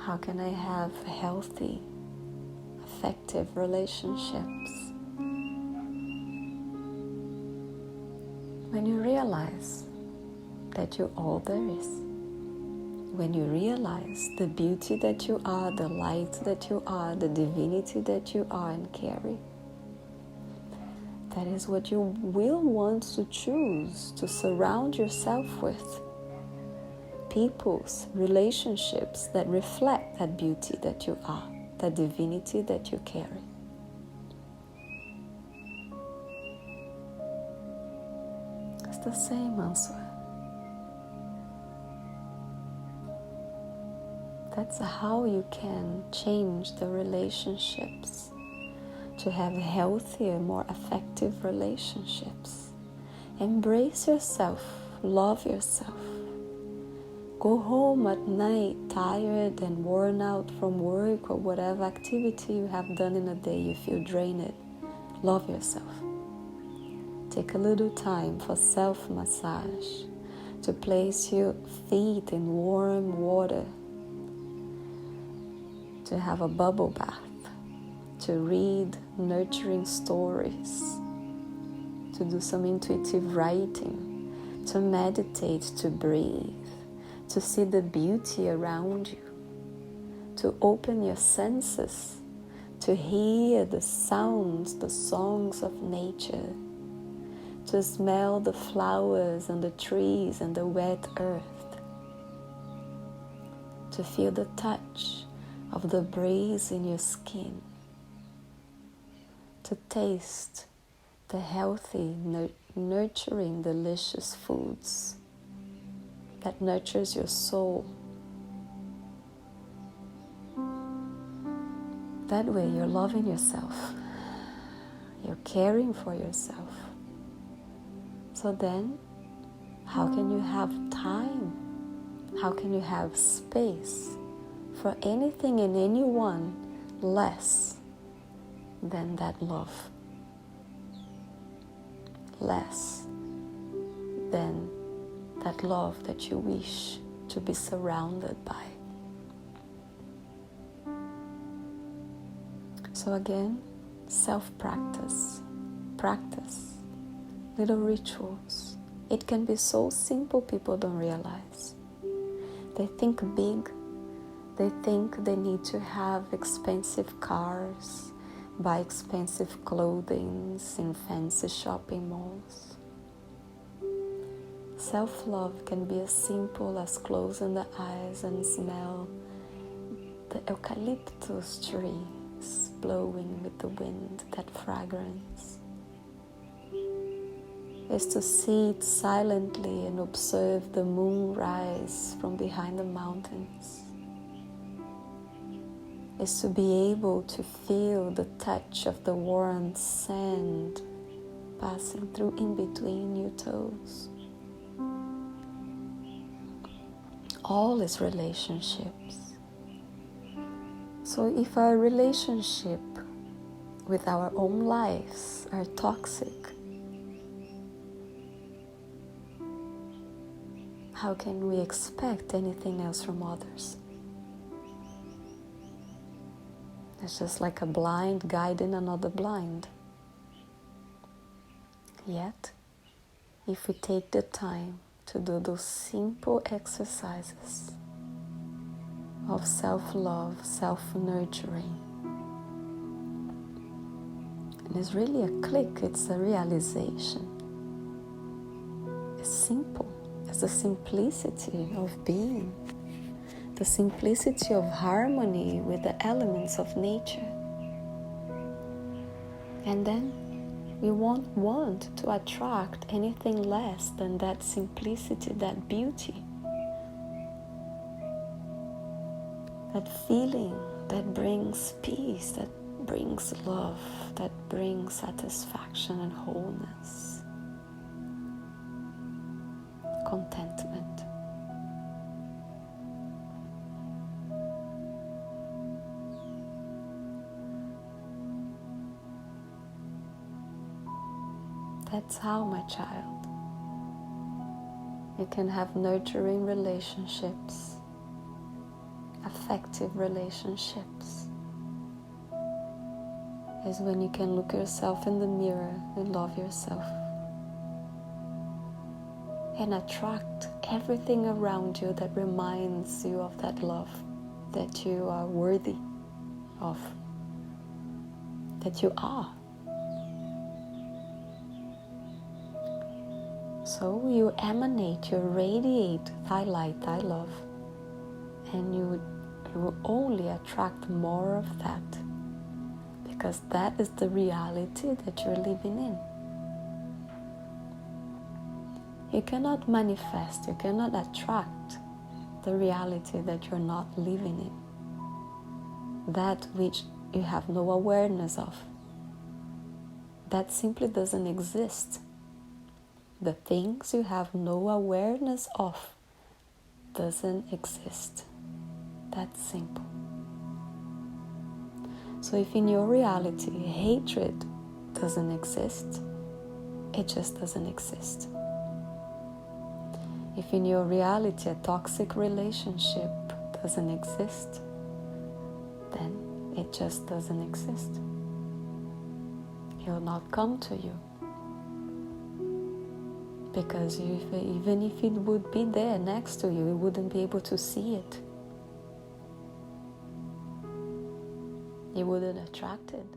How can I have healthy, affective relationships? When you realize that you're all there is, when you realize the beauty that you are, the light that you are, the divinity that you are and carry, that is what you will want to choose to surround yourself with. People's relationships that reflect that beauty that you are, that divinity that you carry. It's the same answer. That's how you can change the relationships to have healthier, more effective relationships. Embrace yourself, love yourself. Go home at night tired and worn out from work or whatever activity you have done in a day, you feel drained. Love yourself. Take a little time for self-massage, to place your feet in warm water, to have a bubble bath, to read nurturing stories, to do some intuitive writing, to meditate, to breathe, to see the beauty around you, to open your senses, to hear the sounds, the songs of nature, to smell the flowers and the trees and the wet earth, to feel the touch of the breeze in your skin, to taste the healthy, nurturing, delicious foods that nurtures your soul. That way you're loving yourself, you're caring for yourself. So then, how can you have time? How can you have space for anything and anyone less than that love? Less than that love that you wish to be surrounded by. So again, self-practice, practice, little rituals. It can be so simple, people don't realize. They think big. They think they need to have expensive cars, buy expensive clothing in fancy shopping malls. Self-love can be as simple as closing the eyes and smell the eucalyptus trees blowing with the wind, that fragrance. Is to sit silently and observe the moon rise from behind the mountains. Is to be able to feel the touch of the warm sand passing through in between your toes. All is relationships. So if our relationship with our own lives are toxic, how can we expect anything else from others? It's just like a blind guiding another blind. Yet, if we take the time to do those simple exercises of self-love, self-nurturing, and it's really a click, it's a realization. It's simple. It's the simplicity of being, the simplicity of harmony with the elements of nature. And then we won't want to attract anything less than that simplicity, that beauty, that feeling that brings peace, that brings love, that brings satisfaction and wholeness, contentment. That's how, my child, you can have nurturing relationships, affective relationships is when you can look yourself in the mirror and love yourself and attract everything around you that reminds you of that love that you are worthy of, that you are. So you emanate, you radiate thy light, thy love, and you will only attract more of that, because that is the reality that you're living in. You cannot manifest, you cannot attract the reality that you're not living in, that which you have no awareness of. That simply doesn't exist. The things you have no awareness of doesn't exist. That's simple. So if in your reality hatred doesn't exist, it just doesn't exist. If in your reality a toxic relationship doesn't exist, then it just doesn't exist. It will not come to you. Because even if it would be there next to you, you wouldn't be able to see it. You wouldn't attract it.